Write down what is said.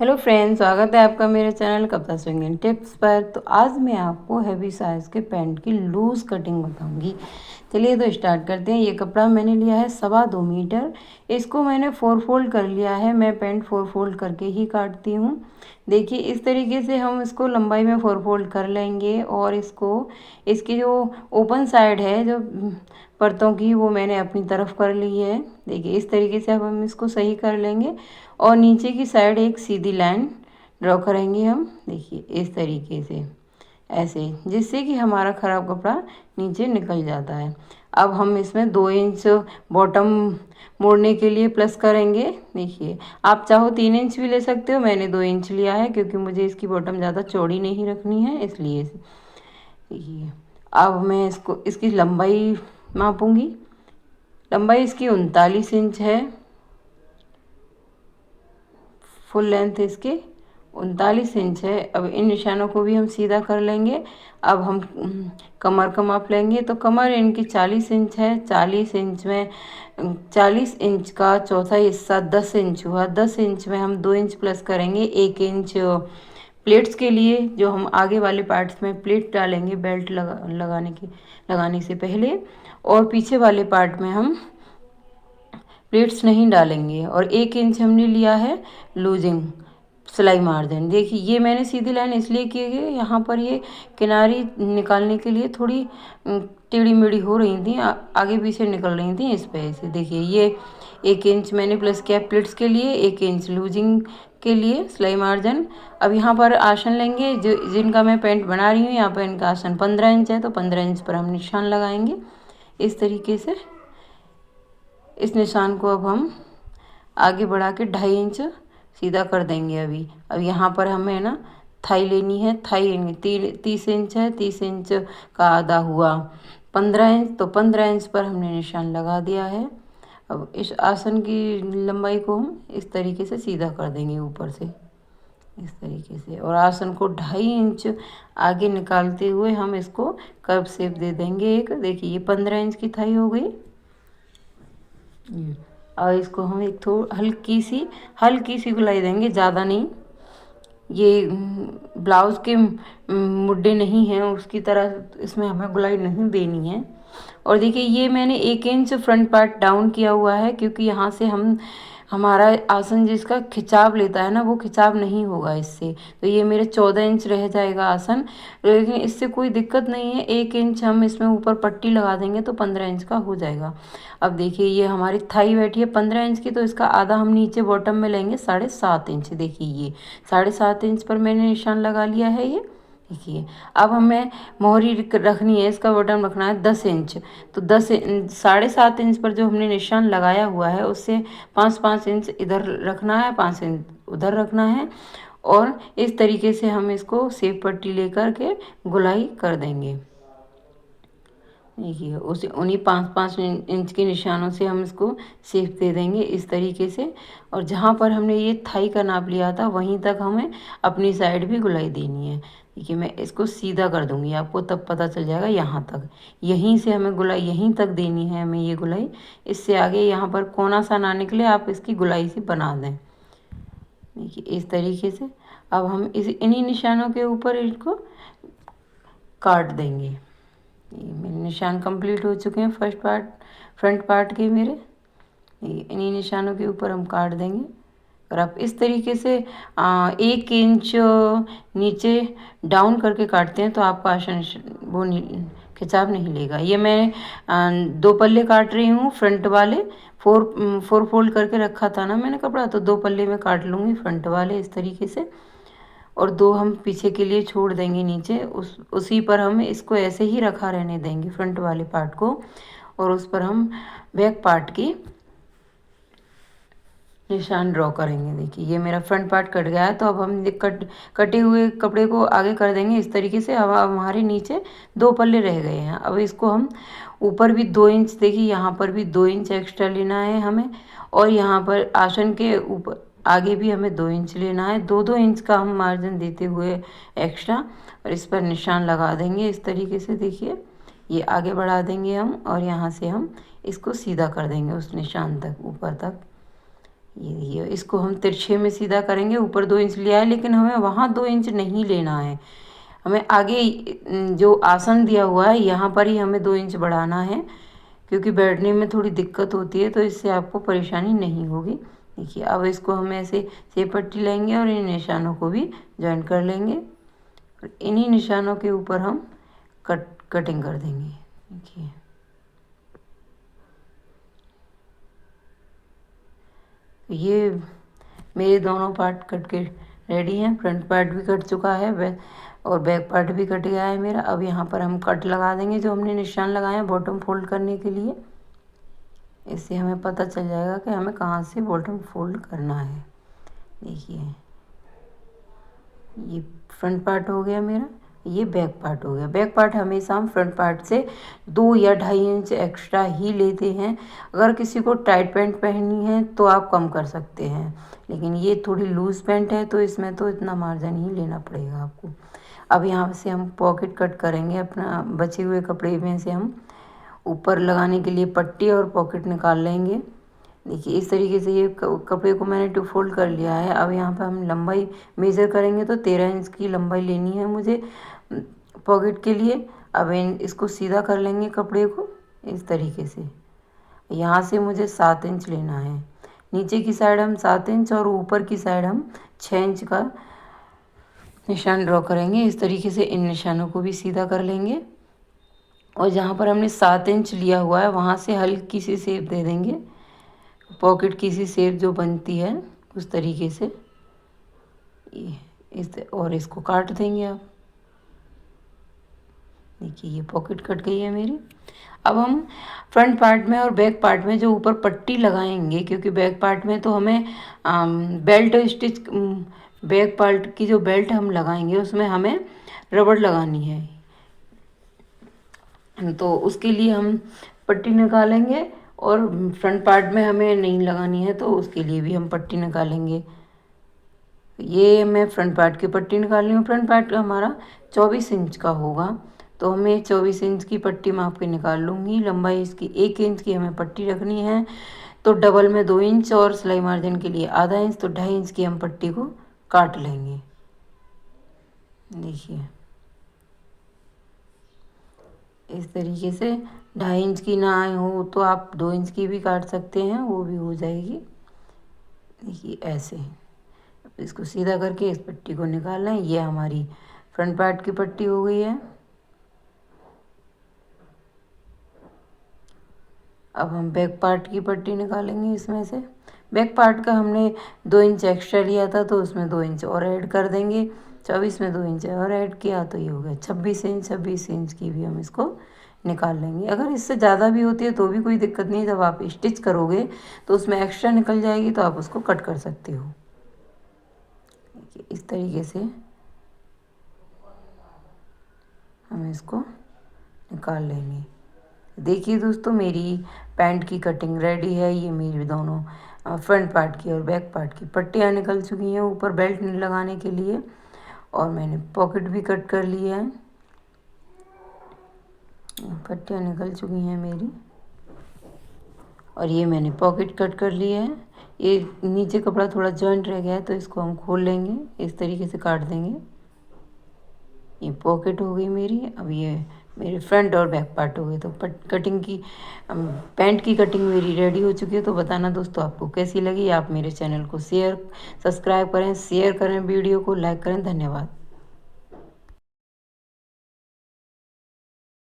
Hello friends, स्वागत है आपका मेरे चैनल कविता स्विंग टिप्स पर। तो आज मैं आपको हैवी साइज़ के पैंट की लूज़ कटिंग बताऊंगी। चलिए तो स्टार्ट करते हैं। ये कपड़ा मैंने लिया है 2.25 मीटर। इसको मैंने 4 फोल्ड कर लिया है। मैं पैंट 4 फोल्ड करके ही काटती हूँ। देखिए इस तरीके से हम इसको लंबाई में 4 फोल्ड कर लेंगे और इसकी जो ओपन साइड है, जो परतों की, वो मैंने अपनी तरफ कर ली है। देखिए इस तरीके से अब हम इसको सही कर लेंगे और नीचे की साइड एक सीधी लाइन ड्रॉ करेंगे हम। देखिए इस तरीके से, ऐसे, जिससे कि हमारा ख़राब कपड़ा नीचे निकल जाता है। अब हम इसमें 2 इंच बॉटम मोड़ने के लिए प्लस करेंगे। देखिए आप चाहो 3 इंच भी ले सकते हो, मैंने 2 इंच लिया है क्योंकि मुझे इसकी बॉटम ज़्यादा चौड़ी नहीं रखनी है, इसलिए। देखिए अब मैं इसकी लंबाई मापूंगी। लंबाई इसकी 39 इंच है। फुल लेंथ इसकी 39 इंच है। अब इन निशानों को भी हम सीधा कर लेंगे। अब हम कमर का माप लेंगे। तो कमर इनकी 40 इंच है। 40 इंच में 40 इंच का चौथा हिस्सा 10 इंच हुआ। 10 इंच में हम 2 इंच प्लस करेंगे। 1 इंच प्लेट्स के लिए, जो हम आगे वाले पार्ट्स में प्लेट डालेंगे बेल्ट लगाने से पहले, और पीछे वाले पार्ट में हम प्लेट्स नहीं डालेंगे। और 1 इंच हमने लिया है लूजिंग सिलाई मार्जिन। देखिए ये मैंने सीधी लाइन इसलिए की है, यहाँ पर ये किनारी निकालने के लिए थोड़ी टेढ़ी मेढ़ी हो रही थी, आगे पीछे निकल रही थी, इस वजह से। देखिए ये 1 इंच मैंने प्लस किया प्लेट्स के लिए, 1 इंच लूजिंग के लिए सिलाई मार्जिन। अब यहाँ पर आसन लेंगे, जो जिनका मैं पैंट बना रही हूँ, यहाँ पर इनका आसन 15 इंच है, तो 15 इंच पर हम निशान लगाएंगे इस तरीके से। इस निशान को अब हम आगे बढ़ा के 2.5 इंच सीधा कर देंगे। अब यहाँ पर हमें ना थाई लेनी है। थाई 30 इंच है। 30 इंच का आधा हुआ 15 इंच, तो 15 इंच पर हमने निशान लगा दिया है। अब इस आसन की लंबाई को हम इस तरीके से सीधा कर देंगे ऊपर से, इस तरीके से। और आसन को 2.5 इंच आगे निकालते हुए हम इसको कर्व शेप दे देंगे एक। देखिए ये 15 इंच की थाई हो गई। और इसको हम एक हल्की सी गुलाई देंगे, ज़्यादा नहीं। ये ब्लाउज़ के मुड्डे नहीं हैं उसकी तरह, इसमें हमें गुलाई नहीं देनी है। और देखिए ये मैंने 1 इंच फ्रंट पार्ट डाउन किया हुआ है, क्योंकि यहाँ से हमारा आसन जिसका खिंचाव लेता है ना, वो खिंचाव नहीं होगा इससे। तो ये मेरे 14 इंच रह जाएगा आसन, लेकिन इससे कोई दिक्कत नहीं है। 1 इंच हम इसमें ऊपर पट्टी लगा देंगे तो 15 इंच का हो जाएगा। अब देखिए ये हमारी थाई बैठी है 15 इंच की, तो इसका आधा हम नीचे बॉटम में लेंगे 7.5 इंच। देखिए ये 7.5 इंच पर मैंने निशान लगा लिया है ये। देखिए अब हमें मोहरी रखनी है, इसका बॉटम रखना है 10 इंच। तो 7.5 इंच पर जो हमने निशान लगाया हुआ है, उससे 5 इंच इधर रखना है, 5 इंच उधर रखना है। और इस तरीके से हम इसको सेप पट्टी लेकर के गुलाई कर देंगे। देखिए उन्हीं 5 इंच के निशानों से हम इसको शेप दे देंगे इस तरीके से। और जहाँ पर हमने ये थाई का नाप लिया था, वहीं तक हमें अपनी साइड भी गुलाई देनी है। देखिए मैं इसको सीधा कर दूंगी, आपको तब पता चल जाएगा। यहाँ तक, यहीं से हमें गुलाई यहीं तक देनी है हमें ये गुलाई। इससे आगे यहाँ पर कोना सा ना निकले, आप इसकी गुलाई सी बना दें। देखिए इस तरीके से अब हम इन्हीं निशानों के ऊपर इसको काट देंगे। ये मेरे निशान कंप्लीट हो चुके हैं फ्रंट पार्ट के मेरे। इन्हीं निशानों के ऊपर हम काट देंगे। और आप इस तरीके से 1 इंच नीचे डाउन करके काटते हैं तो आपका आसन वो खिंचाव नहीं लेगा। ये मैं 2 पल्ले काट रही हूँ फ्रंट वाले। 4 फोल्ड करके रखा था ना मैंने कपड़ा, तो 2 पल्ले में काट लूँगी फ्रंट वाले इस तरीके से। और 2 हम पीछे के लिए छोड़ देंगे नीचे। उसी पर हम इसको ऐसे ही रखा रहने देंगे फ्रंट वाले पार्ट को, और उस पर हम बैक पार्ट की निशान ड्रॉ करेंगे। देखिए ये मेरा फ्रंट पार्ट कट गया है, तो अब हम कटे हुए कपड़े को आगे कर देंगे इस तरीके से। अब हमारे नीचे 2 पल्ले रह गए हैं। अब इसको हम ऊपर भी 2 इंच, देखिए यहाँ पर भी 2 इंच एक्स्ट्रा लेना है हमें। और यहाँ पर आसन के ऊपर आगे भी हमें 2 इंच लेना है। 2-2 इंच का हम मार्जिन देते हुए एक्स्ट्रा, और इस पर निशान लगा देंगे इस तरीके से। देखिए ये आगे बढ़ा देंगे हम, और यहाँ से हम इसको सीधा कर देंगे उस निशान तक, ऊपर तक। ये इसको हम तिरछे में सीधा करेंगे। ऊपर 2 इंच लिया है, लेकिन हमें वहाँ 2 इंच नहीं लेना है, हमें आगे जो आसन दिया हुआ है यहाँ पर ही हमें 2 इंच बढ़ाना है, क्योंकि बैठने में थोड़ी दिक्कत होती है, तो इससे आपको परेशानी नहीं होगी। देखिए अब इसको हम ऐसे सेब पट्टी लेंगे और इन निशानों को भी जॉइन कर लेंगे और इन्हीं निशानों के ऊपर हम कटिंग कर देंगे। देखिए ये मेरे दोनों पार्ट कट के रेडी हैं। फ्रंट पार्ट भी कट चुका है और बैक पार्ट भी कट गया है मेरा। अब यहाँ पर हम कट लगा देंगे जो हमने निशान लगाए हैं बॉटम फोल्ड करने के लिए। इससे हमें पता चल जाएगा कि हमें कहाँ से बॉटम फोल्ड करना है। देखिए ये फ्रंट पार्ट हो गया मेरा, ये बैक पार्ट हो गया। बैक पार्ट हमेशा हम फ्रंट पार्ट से 2 या 2.5 इंच एक्स्ट्रा ही लेते हैं। अगर किसी को टाइट पैंट पहननी है तो आप कम कर सकते हैं, लेकिन ये थोड़ी लूज़ पैंट है तो इसमें तो इतना मार्जिन ही लेना पड़ेगा आपको। अब यहाँ से हम पॉकेट कट करेंगे। अपना बचे हुए कपड़े में से हम ऊपर लगाने के लिए पट्टी और पॉकेट निकाल लेंगे। देखिए इस तरीके से ये कपड़े को मैंने 2 फोल्ड कर लिया है। अब यहाँ पर हम लंबाई मेज़र करेंगे तो 13 इंच की लंबाई लेनी है मुझे पॉकेट के लिए। अब इसको सीधा कर लेंगे कपड़े को इस तरीके से। यहाँ से मुझे 7 इंच लेना है। नीचे की साइड हम 7 इंच और ऊपर की साइड हम 6 इंच का निशान ड्रॉ करेंगे। इस तरीके से इन निशानों को भी सीधा कर लेंगे और जहाँ पर हमने 7 इंच लिया हुआ है वहाँ से हल्की सी शेप दे देंगे, पॉकेट की सी शेप जो बनती है उस तरीके से। और इसको काट देंगे आप। देखिए ये पॉकेट कट गई है मेरी। अब हम फ्रंट पार्ट में और बैक पार्ट में जो ऊपर पट्टी लगाएंगे, क्योंकि बैक पार्ट में तो हमें बेल्ट स्टिच, बैक पार्ट की जो बेल्ट हम लगाएंगे उसमें हमें रबड़ लगानी है, तो उसके लिए हम पट्टी निकालेंगे। और फ्रंट पार्ट में हमें नहीं लगानी है तो उसके लिए भी हम पट्टी निकालेंगे। ये मैं फ्रंट पार्ट की पट्टी निकाल रही हूँ। फ्रंट पार्ट का हमारा 24 इंच का होगा, तो हमें 24 इंच की पट्टी माप के निकाल लूँगी। लंबाई इसकी 1 इंच की हमें पट्टी रखनी है, तो डबल में 2 इंच और सिलाई मार्जिन के लिए आधा इंच, तो 2.5 इंच की हम पट्टी को काट लेंगे। देखिए इस तरीके से 2.5 इंच की ना हो तो आप 2 इंच की भी काट सकते हैं, वो भी हो जाएगी। देखिए ऐसे इसको सीधा करके इस पट्टी को निकालना है। ये हमारी फ्रंट पार्ट की पट्टी हो गई है। अब हम बैक पार्ट की पट्टी निकालेंगे इसमें से। बैक पार्ट का हमने 2 इंच एक्स्ट्रा लिया था तो उसमें 2 इंच और ऐड कर देंगे। 24 में 2 इंच और ऐड किया तो ये हो गया 26 इंच। 26 इंच की भी हम इसको निकाल लेंगे। अगर इससे ज़्यादा भी होती है तो भी कोई दिक्कत नहीं, जब आप स्टिच करोगे तो उसमें एक्स्ट्रा निकल जाएगी तो आप उसको कट कर सकते हो। इस तरीके से हम इसको निकाल लेंगे। देखिए दोस्तों मेरी पैंट की कटिंग रेडी है। ये मेरी दोनों फ्रंट पार्ट की और बैक पार्ट की पट्टियाँ निकल चुकी हैं ऊपर बेल्ट लगाने के लिए, और मैंने पॉकेट भी कट कर लिया है। पट्टियाँ निकल चुकी हैं मेरी और ये मैंने पॉकेट कट कर लिया है। ये नीचे कपड़ा थोड़ा जॉइंट रह गया है तो इसको हम खोल लेंगे, इस तरीके से काट देंगे। ये पॉकेट हो गई मेरी। अब ये मेरे फ्रंट और बैक पार्ट हो गए। तो कटिंग की पैंट की कटिंग मेरी रेडी हो चुकी है। तो बताना दोस्तों आपको कैसी लगी। आप मेरे चैनल को सब्सक्राइब करें, शेयर करें, वीडियो को लाइक करें। धन्यवाद।